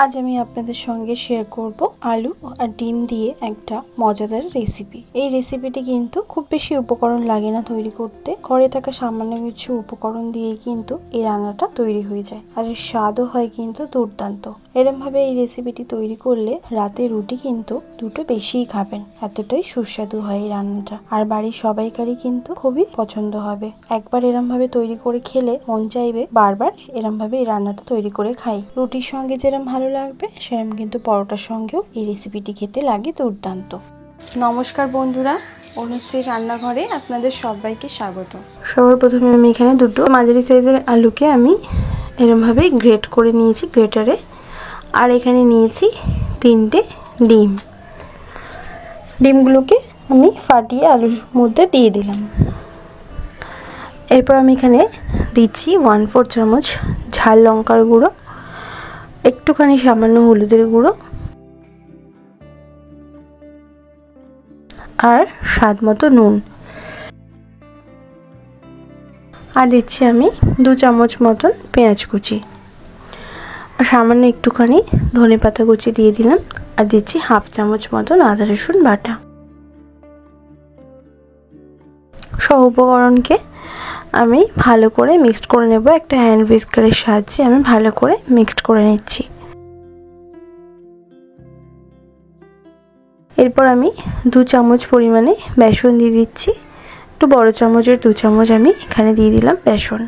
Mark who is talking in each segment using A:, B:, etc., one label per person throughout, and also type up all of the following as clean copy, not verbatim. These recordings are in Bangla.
A: আজ আমি আপনাদের সঙ্গে শেয়ার করব আলু আর ডিম দিয়ে একটা মজাদার রেসিপি। এই রেসিপিটি কিন্তু খুব বেশি উপকরণ লাগে না তৈরি করতে। ঘরে থাকা সামান্য কিছু উপকরণ দিয়েই কিন্তু এই রান্নাটা তৈরি হয়ে যায়, আর এর স্বাদও হয় কিন্তু দুর্দান্ত। এরকম ভাবে এই রেসিপিটি তৈরি করলে রাতে রুটি কিন্তু দুটো বেশিই খাবেন, এতটাই সুস্বাদু হয় এই রান্নাটা। আর বাড়ির সবাইকারই কিন্তু খুবই পছন্দ হবে। একবার এরম ভাবে তৈরি করে খেলে মন চাইবে বারবার এরম ভাবে এই রান্নাটা তৈরি করে খাই। রুটির সঙ্গে যেরকম ভালো লাগবে সেরকম কিন্তু পরোটার সঙ্গেও এই রেসিপিটি খেতে লাগে দুর্দান্ত। নমস্কার বন্ধুরা, অনুশ্রী রান্নাঘরে আপনাদের সবাইকে স্বাগত। সবার প্রথমে আমি এখানে দুটো মাঝারি সাইজের আলুকে আমি এরকম ভাবে গ্রেট করে নিয়েছি গ্রেটারে। আর এখানে নিয়েছি 3টে ডিম। ডিমগুলোকে আমি ফাটিয়ে আলুর মধ্যে দিয়ে দিলাম। এরপর আমি এখানে দিচ্ছি 1/4 চামচ ঝাল লঙ্কার গুঁড়ো, একটুখানি সামান্য হলুদের গুঁড়ো, আর স্বাদ মতো নুন। আর দিচ্ছি আমি 2 চামচ মতন পেঁয়াজ কুচি, আর সামান্য একটুখানি ধনেপাতা কুচি দিয়ে দিলাম। আর দিচ্ছি 1/2 চামচ মতন আদা রসুন বাটা। সব উপকরণকে আমি ভালো করে মিক্সড করে নেব। একটা হ্যান্ড হুইস্কারের সাহায্যে আমি ভালো করে মিক্সড করে নিচ্ছি। এরপর আমি 2 চামচ পরিমাণে বেসন দিয়ে দিচ্ছি। একটু বড় চামচের 2 চামচ আমি এখানে দিয়ে দিলাম বেসন।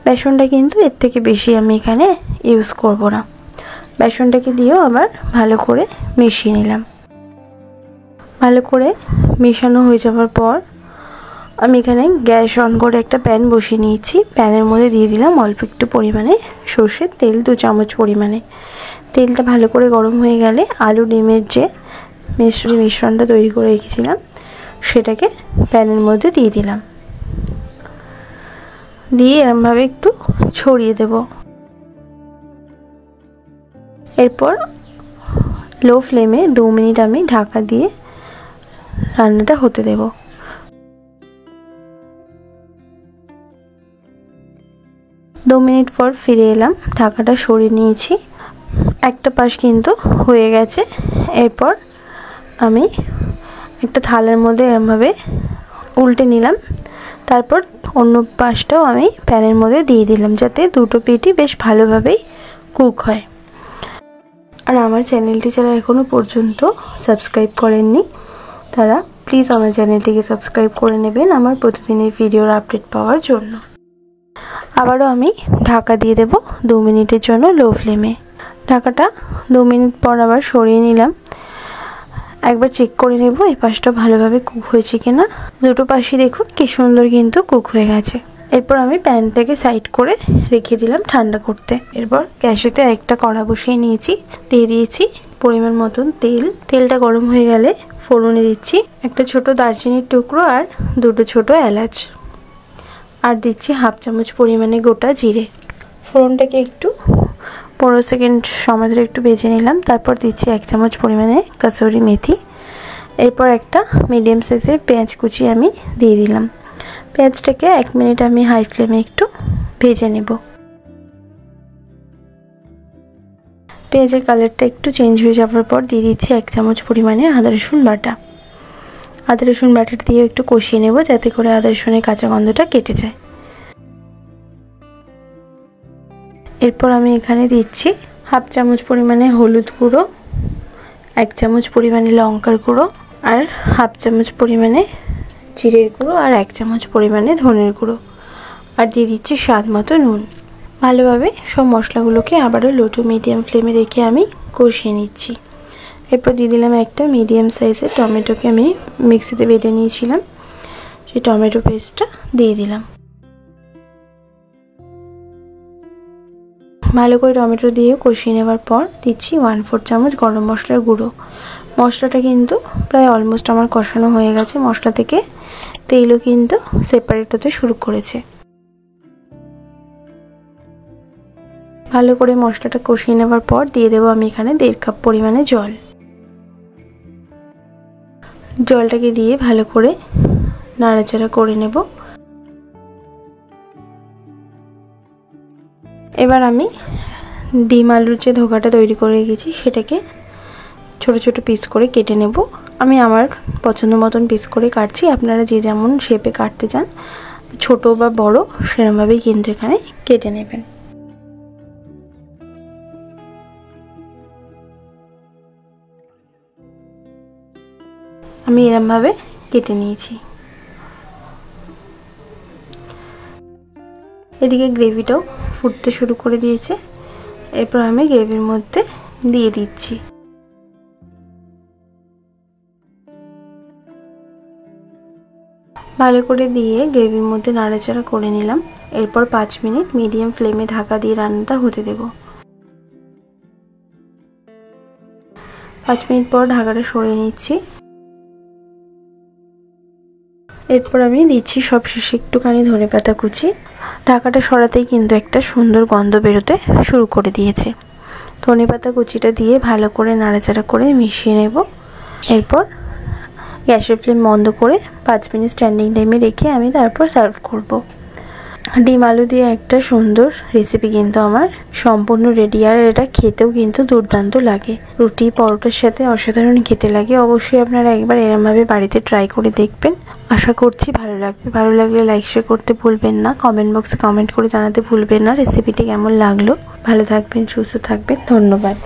A: বেসনটা কিন্তু এর থেকে বেশি আমি এখানে ইউজ করব না। বেসনটাকে দিয়েও আবার ভালো করে মিশিয়ে নিলাম। ভালো করে মেশানো হয়ে যাওয়ার পর আমি এখানে গ্যাস অন করে একটা প্যান বসিয়ে নিয়েছি। প্যানের মধ্যে দিয়ে দিলাম অল্প একটু পরিমাণে সর্ষের তেল, 2 চামচ পরিমাণে। তেলটা ভালো করে গরম হয়ে গেলে আলু ডিমের যে মিশ্রণটা তৈরি করে রেখেছিলাম সেটাকে প্যানের মধ্যে দিয়ে দিলাম। দিয়ে এরমভাবে একটু ছড়িয়ে দেব। এরপর লো ফ্লেমে 2 মিনিট আমি ঢাকা দিয়ে রান্নাটা হতে দেব। 2 মিনিট পর ফিরে এলাম, ঢাকাটা সরিয়ে নিয়েছি। একটা পাশ কিন্তু হয়ে গেছে। এরপর আমি একটা থালার মধ্যে এরমভাবে উল্টে নিলাম। তারপর অন্য পাশটাও আমি প্যানের মধ্যে দিয়ে দিলাম, যাতে দুটো পিঠই বেশ ভালোভাবেই কুক হয়। আর আমার চ্যানেলটি যারা এখনও পর্যন্ত সাবস্ক্রাইব করেননি তারা প্লিজ আমার চ্যানেলটিকে সাবস্ক্রাইব করে নেবেন আমার প্রতিদিনের ভিডিওর আপডেট পাওয়ার জন্য। আবারও আমি ঢাকা দিয়ে দেব 2 মিনিটের জন্য লো ফ্লেমে। ঢাকাটা 2 মিনিট পর আবার সরিয়ে নিলাম। একবার চেক করে নেব এই পাশটা ভালোভাবে কুক হয়েছে কিনা। দুটো পাশই দেখুন কি সুন্দর কিন্তু কুক হয়ে গেছে। এরপর আমি প্যানটাকে সাইড করে রেখে দিলাম ঠান্ডা করতে। এরপর গ্যাসেতে একটা কড়া বসিয়ে নিয়েছি, দিয়ে দিয়েছি পরিমাণ মতন তেল। তেলটা গরম হয়ে গেলে ফোড়নে দিচ্ছি একটা ছোট দারচিনির টুকরো আর 2টো ছোট এলাচ, আর দিচ্ছি 1/2 চামচ পরিমাণে গোটা জিরে। ফোড়নটাকে একটু 15 সেকেন্ড সময় ধরে একটু ভেজে নিলাম। তারপর দিচ্ছি 1 চামচ পরিমাণে কাসুরি মেথি। এরপর একটা মিডিয়াম সাইজের পেঁয়াজ কুচি আমি দিয়ে দিলাম। পেঁয়াজটাকে 1 মিনিট আমি হাই ফ্লেমে একটু ভেজে নেব। পেঁয়াজের কালারটা একটু চেঞ্জ হয়ে যাওয়ার পর দিয়ে দিচ্ছি 1 চামচ পরিমাণে আদা রসুন বাটা। আদা রসুন বাটাটা দিয়ে একটু কষিয়ে নেব, যাতে করে আদা রসুনের কাঁচা গন্ধটা কেটে যায়। এরপর আমি এখানে দিচ্ছি 1/2 চামচ পরিমাণে হলুদ গুঁড়ো, 1 চামচ পরিমাণে লঙ্কার গুঁড়ো, আর 1/2 চামচ পরিমাণে জিরের গুঁড়ো, আর 1 চামচ পরিমাণে ধনের গুঁড়ো, আর দিয়ে দিচ্ছি স্বাদ মতো নুন। ভালোভাবে সব মশলাগুলোকে আবারও লো টু মিডিয়াম ফ্লেমে রেখে আমি কষিয়ে নিচ্ছি। এরপর দিয়ে দিলাম একটা মিডিয়াম সাইজের টমেটোকে আমি মিক্সিতে বেটে নিয়েছিলাম, সেই টমেটো পেস্টটা দিয়ে দিলাম। ভালো করে টমেটো দিয়ে কষিয়ে নেওয়ার পর দিচ্ছি 1/4 চামচ গরম মশলার গুঁড়ো। মশলাটা কিন্তু প্রায় অলমোস্ট আমার কষানো হয়ে গেছে। মশলা থেকে তেলও কিন্তু সেপারেট হতে শুরু করেছে। ভালো করে মশলাটা কষিয়ে নেওয়ার পর দিয়ে দেবো আমি এখানে 1.5 কাপ পরিমাণে জল। জলটাকে দিয়ে ভালো করে নাড়াচাড়া করে নেব। এবার আমি ডিম আলুর যে ধোকাটা তৈরি করে রেখেছি সেটাকে ছোট ছোট পিস করে কেটে নেব। আমি আমার পছন্দ মতন পিস করে কাটছি, আপনারা যে যেমন শেপে কাটতে চান ছোট বা বড় সেরকমভাবেই কিন্তু এখানে কেটে নেবেন। আমি এরকমভাবে কেটে নিয়েছি। এদিকে গ্রেভিটাও ফুটতে শুরু করে দিয়েছে। এরপর আমি গ্রেভির মধ্যে দিয়ে দিচ্ছি। ভালো করে দিয়ে গ্রেভির মধ্যে নাড়াচাড়া করে নিলাম। এরপর 5 মিনিট মিডিয়াম ফ্লেমে ঢাকা দিয়ে রান্নাটা হতে দেব। 5 মিনিট পর ঢাকাটা সরিয়ে নিচ্ছি। এরপর আমি দিচ্ছি সবশেষে একটুখানি ধনেপাতা কুচি। ঢাকাটা সরাতেই কিন্তু একটা সুন্দর গন্ধ বেরোতে শুরু করে দিয়েছে। ধনেপাতা কুচিটা দিয়ে ভালো করে নাড়াচাড়া করে মিশিয়ে নেব। এরপর গ্যাসের ফ্লেম বন্ধ করে 5 মিনিট স্ট্যান্ডিং টাইমে রেখে আমি তারপর সার্ভ করব। ডিম আলু দিয়ে একটা সুন্দর রেসিপি কিন্তু আমার সম্পূর্ণ রেডি। আর এটা খেতেও কিন্তু দুর্দান্ত লাগে, রুটি পরোটার সাথে অসাধারণ খেতে লাগে। অবশ্যই আপনারা একবার এরমভাবে বাড়িতে ট্রাই করে দেখবেন, আশা করছি ভালো লাগবে। ভালো লাগলে লাইক শেয়ার করতে ভুলবেন না, কমেন্ট বক্সে কমেন্ট করে জানাতে ভুলবেন না রেসিপিটি কেমন লাগলো। ভালো থাকবেন, সুস্থ থাকবেন, ধন্যবাদ।